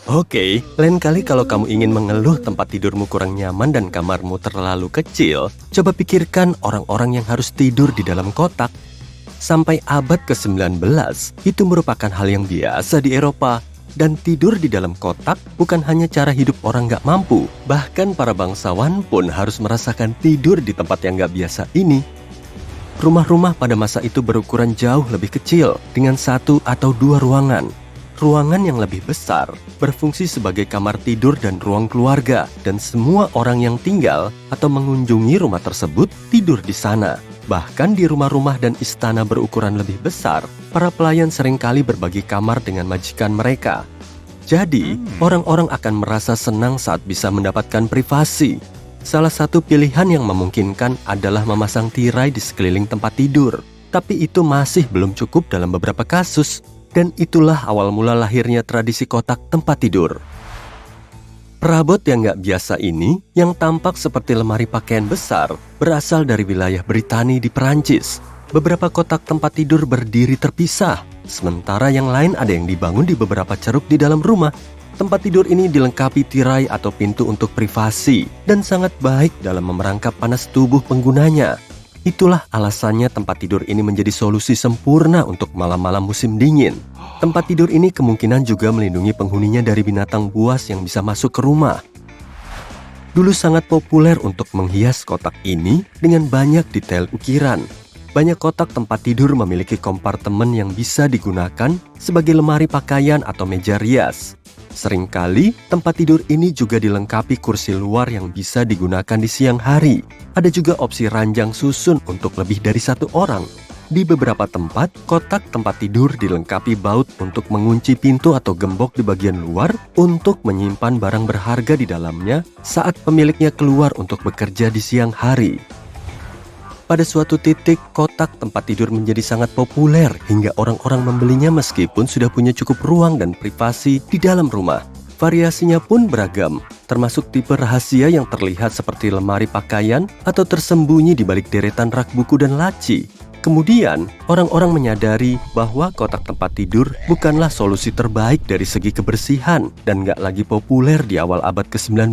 Oke, lain kali kalau kamu ingin mengeluh tempat tidurmu kurang nyaman dan kamarmu terlalu kecil, coba pikirkan orang-orang yang harus tidur di dalam kotak. Sampai abad ke-19, itu merupakan hal yang biasa di Eropa. Dan tidur di dalam kotak bukan hanya cara hidup orang nggak mampu, bahkan para bangsawan pun harus merasakan tidur di tempat yang nggak biasa ini. Rumah-rumah pada masa itu berukuran jauh lebih kecil, dengan 1 atau 2 ruangan. Ruangan yang lebih besar berfungsi sebagai kamar tidur dan ruang keluarga, dan semua orang yang tinggal atau mengunjungi rumah tersebut tidur di sana. Bahkan di rumah-rumah dan istana berukuran lebih besar, para pelayan seringkali berbagi kamar dengan majikan mereka. Jadi, orang-orang akan merasa senang saat bisa mendapatkan privasi. Salah satu pilihan yang memungkinkan adalah memasang tirai di sekeliling tempat tidur. Tapi itu masih belum cukup dalam beberapa kasus. Dan itulah awal mula lahirnya tradisi kotak tempat tidur. Perabot yang nggak biasa ini, yang tampak seperti lemari pakaian besar, berasal dari wilayah Britania di Perancis. Beberapa kotak tempat tidur berdiri terpisah, sementara yang lain ada yang dibangun di beberapa ceruk di dalam rumah. Tempat tidur ini dilengkapi tirai atau pintu untuk privasi, dan sangat baik dalam memerangkap panas tubuh penggunanya. Itulah alasannya tempat tidur ini menjadi solusi sempurna untuk malam-malam musim dingin. Tempat tidur ini kemungkinan juga melindungi penghuninya dari binatang buas yang bisa masuk ke rumah. Dulu sangat populer untuk menghias kotak ini dengan banyak detail ukiran. Banyak kotak tempat tidur memiliki kompartemen yang bisa digunakan sebagai lemari pakaian atau meja rias. Seringkali, tempat tidur ini juga dilengkapi kursi luar yang bisa digunakan di siang hari. Ada juga opsi ranjang susun untuk lebih dari 1 orang. Di beberapa tempat, kotak tempat tidur dilengkapi baut untuk mengunci pintu atau gembok di bagian luar untuk menyimpan barang berharga di dalamnya saat pemiliknya keluar untuk bekerja di siang hari. Pada suatu titik, kotak tempat tidur menjadi sangat populer hingga orang-orang membelinya meskipun sudah punya cukup ruang dan privasi di dalam rumah. Variasinya pun beragam, termasuk tipe rahasia yang terlihat seperti lemari pakaian atau tersembunyi di balik deretan rak buku dan laci. Kemudian, orang-orang menyadari bahwa kotak tempat tidur bukanlah solusi terbaik dari segi kebersihan dan nggak lagi populer di awal abad ke-19.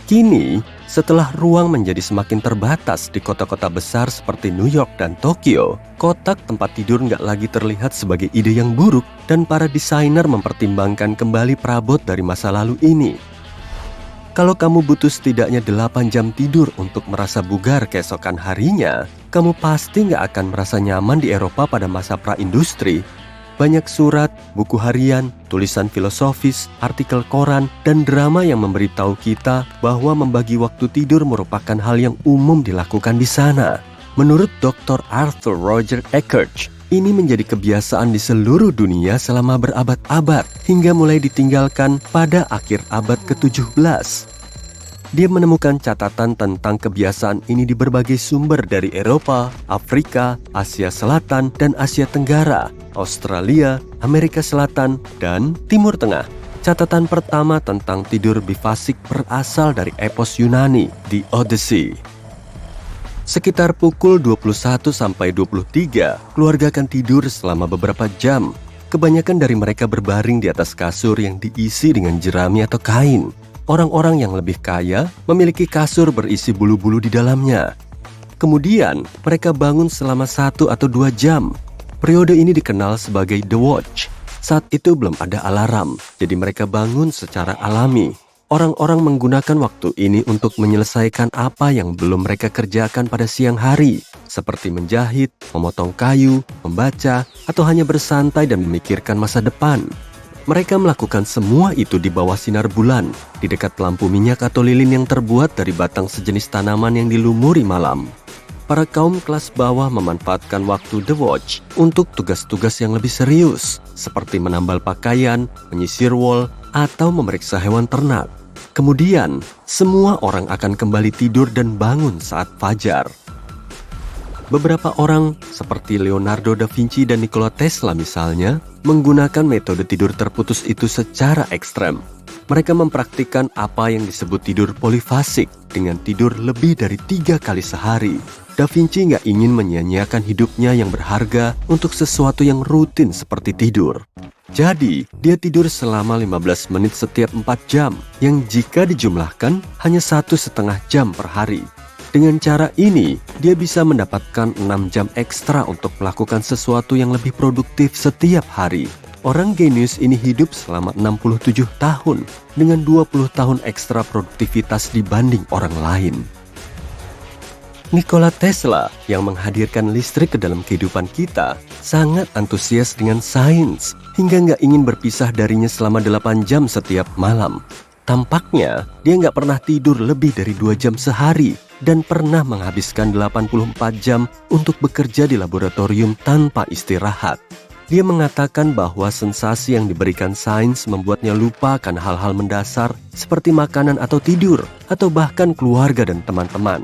Kini, setelah ruang menjadi semakin terbatas di kota-kota besar seperti New York dan Tokyo, kotak tempat tidur nggak lagi terlihat sebagai ide yang buruk dan para desainer mempertimbangkan kembali perabot dari masa lalu ini. Kalau kamu butuh setidaknya 8 jam tidur untuk merasa bugar keesokan harinya, kamu pasti nggak akan merasa nyaman di Eropa pada masa pra-industri. Banyak surat, buku harian, tulisan filosofis, artikel koran, dan drama yang memberitahu kita bahwa membagi waktu tidur merupakan hal yang umum dilakukan di sana. Menurut Dr. Arthur Roger Eckhart, ini menjadi kebiasaan di seluruh dunia selama berabad-abad hingga mulai ditinggalkan pada akhir abad ke-17. Dia menemukan catatan tentang kebiasaan ini di berbagai sumber dari Eropa, Afrika, Asia Selatan, dan Asia Tenggara, Australia, Amerika Selatan, dan Timur Tengah. Catatan pertama tentang tidur bifasik berasal dari epos Yunani, The Odyssey. Sekitar pukul 21-23, keluarga akan tidur selama beberapa jam. Kebanyakan dari mereka berbaring di atas kasur yang diisi dengan jerami atau kain. Orang-orang yang lebih kaya memiliki kasur berisi bulu-bulu di dalamnya. Kemudian, mereka bangun selama 1 atau 2 jam. Periode ini dikenal sebagai The Watch. Saat itu belum ada alarm, jadi mereka bangun secara alami. Orang-orang menggunakan waktu ini untuk menyelesaikan apa yang belum mereka kerjakan pada siang hari, seperti menjahit, memotong kayu, membaca, atau hanya bersantai dan memikirkan masa depan. Mereka melakukan semua itu di bawah sinar bulan, di dekat lampu minyak atau lilin yang terbuat dari batang sejenis tanaman yang dilumuri malam. Para kaum kelas bawah memanfaatkan waktu The Watch untuk tugas-tugas yang lebih serius, seperti menambal pakaian, menyisir wol, atau memeriksa hewan ternak. Kemudian, semua orang akan kembali tidur dan bangun saat fajar. Beberapa orang, seperti Leonardo da Vinci dan Nikola Tesla misalnya, menggunakan metode tidur terputus itu secara ekstrem. Mereka mempraktikkan apa yang disebut tidur polifasik dengan tidur lebih dari 3 kali sehari. Da Vinci nggak ingin menyia-nyiakan hidupnya yang berharga untuk sesuatu yang rutin seperti tidur. Jadi, dia tidur selama 15 menit setiap 4 jam, yang jika dijumlahkan hanya 1,5 jam per hari. Dengan cara ini, dia bisa mendapatkan 6 jam ekstra untuk melakukan sesuatu yang lebih produktif setiap hari. Orang genius ini hidup selama 67 tahun dengan 20 tahun ekstra produktivitas dibanding orang lain. Nikola Tesla yang menghadirkan listrik ke dalam kehidupan kita sangat antusias dengan sains hingga nggak ingin berpisah darinya selama 8 jam setiap malam. Tampaknya dia nggak pernah tidur lebih dari 2 jam sehari dan pernah menghabiskan 84 jam untuk bekerja di laboratorium tanpa istirahat. Dia mengatakan bahwa sensasi yang diberikan sains membuatnya lupa akan hal-hal mendasar seperti makanan atau tidur, atau bahkan keluarga dan teman-teman.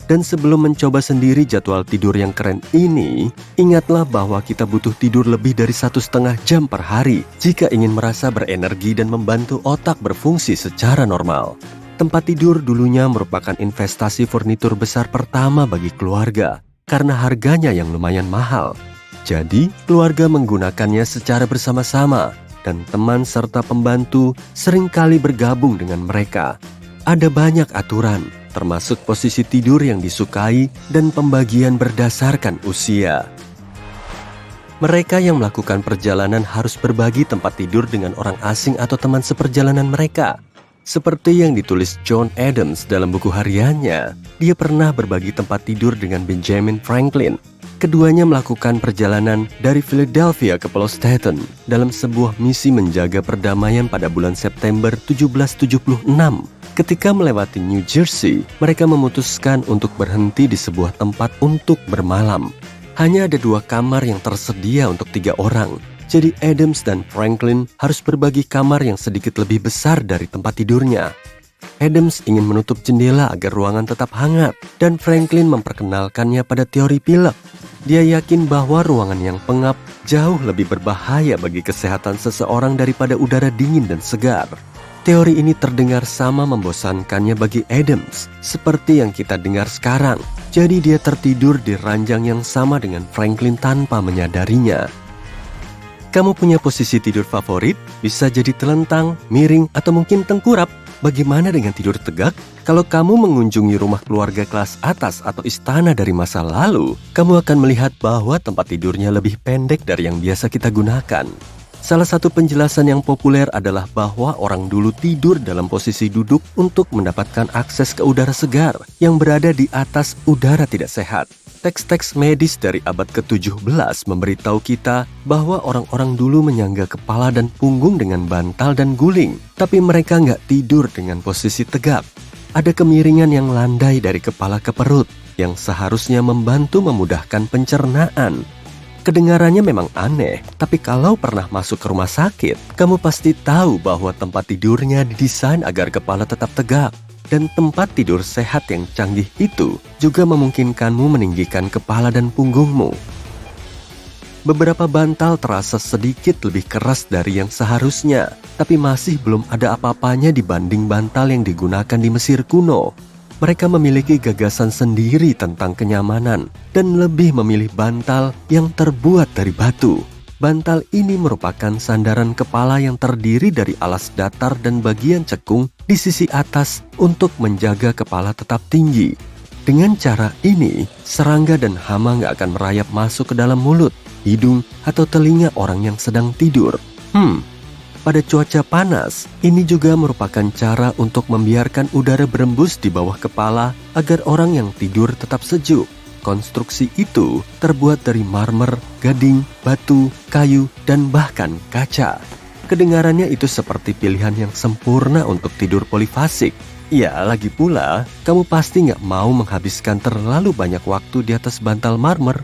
Dan sebelum mencoba sendiri jadwal tidur yang keren ini, ingatlah bahwa kita butuh tidur lebih dari 1,5 jam per hari jika ingin merasa berenergi dan membantu otak berfungsi secara normal. Tempat tidur dulunya merupakan investasi furnitur besar pertama bagi keluarga karena harganya yang lumayan mahal. Jadi, keluarga menggunakannya secara bersama-sama dan teman serta pembantu seringkali bergabung dengan mereka. Ada banyak aturan, termasuk posisi tidur yang disukai dan pembagian berdasarkan usia. Mereka yang melakukan perjalanan harus berbagi tempat tidur dengan orang asing atau teman seperjalanan mereka. Seperti yang ditulis John Adams dalam buku hariannya, dia pernah berbagi tempat tidur dengan Benjamin Franklin. Keduanya melakukan perjalanan dari Philadelphia ke Pulau Staten dalam sebuah misi menjaga perdamaian pada bulan September 1776. Ketika melewati New Jersey, mereka memutuskan untuk berhenti di sebuah tempat untuk bermalam. Hanya ada 2 kamar yang tersedia untuk 3 orang. Jadi Adams dan Franklin harus berbagi kamar yang sedikit lebih besar dari tempat tidurnya. Adams ingin menutup jendela agar ruangan tetap hangat, dan Franklin memperkenalkannya pada teori pilek. Dia yakin bahwa ruangan yang pengap jauh lebih berbahaya bagi kesehatan seseorang daripada udara dingin dan segar. Teori ini terdengar sama membosankannya bagi Adams, seperti yang kita dengar sekarang. Jadi dia tertidur di ranjang yang sama dengan Franklin tanpa menyadarinya. Kamu punya posisi tidur favorit? Bisa jadi telentang, miring, atau mungkin tengkurap. Bagaimana dengan tidur tegak? Kalau kamu mengunjungi rumah keluarga kelas atas atau istana dari masa lalu, kamu akan melihat bahwa tempat tidurnya lebih pendek dari yang biasa kita gunakan. Salah satu penjelasan yang populer adalah bahwa orang dulu tidur dalam posisi duduk untuk mendapatkan akses ke udara segar yang berada di atas udara tidak sehat. Teks-teks medis dari abad ke-17 memberitahu kita bahwa orang-orang dulu menyangga kepala dan punggung dengan bantal dan guling, tapi mereka nggak tidur dengan posisi tegak. Ada kemiringan yang landai dari kepala ke perut yang seharusnya membantu memudahkan pencernaan. Kedengarannya memang aneh, tapi kalau pernah masuk ke rumah sakit, kamu pasti tahu bahwa tempat tidurnya didesain agar kepala tetap tegak. Dan tempat tidur sehat yang canggih itu juga memungkinkanmu meninggikan kepala dan punggungmu. Beberapa bantal terasa sedikit lebih keras dari yang seharusnya, tapi masih belum ada apa-apanya dibanding bantal yang digunakan di Mesir kuno. Mereka memiliki gagasan sendiri tentang kenyamanan dan lebih memilih bantal yang terbuat dari batu. Bantal ini merupakan sandaran kepala yang terdiri dari alas datar dan bagian cekung di sisi atas untuk menjaga kepala tetap tinggi. Dengan cara ini, serangga dan hama nggak akan merayap masuk ke dalam mulut, hidung, atau telinga orang yang sedang tidur. Pada cuaca panas, ini juga merupakan cara untuk membiarkan udara berembus di bawah kepala agar orang yang tidur tetap sejuk. Konstruksi itu terbuat dari marmer, gading, batu, kayu, dan bahkan kaca. Kedengarannya itu seperti pilihan yang sempurna untuk tidur polifasik. Ya, lagi pula, kamu pasti nggak mau menghabiskan terlalu banyak waktu di atas bantal marmer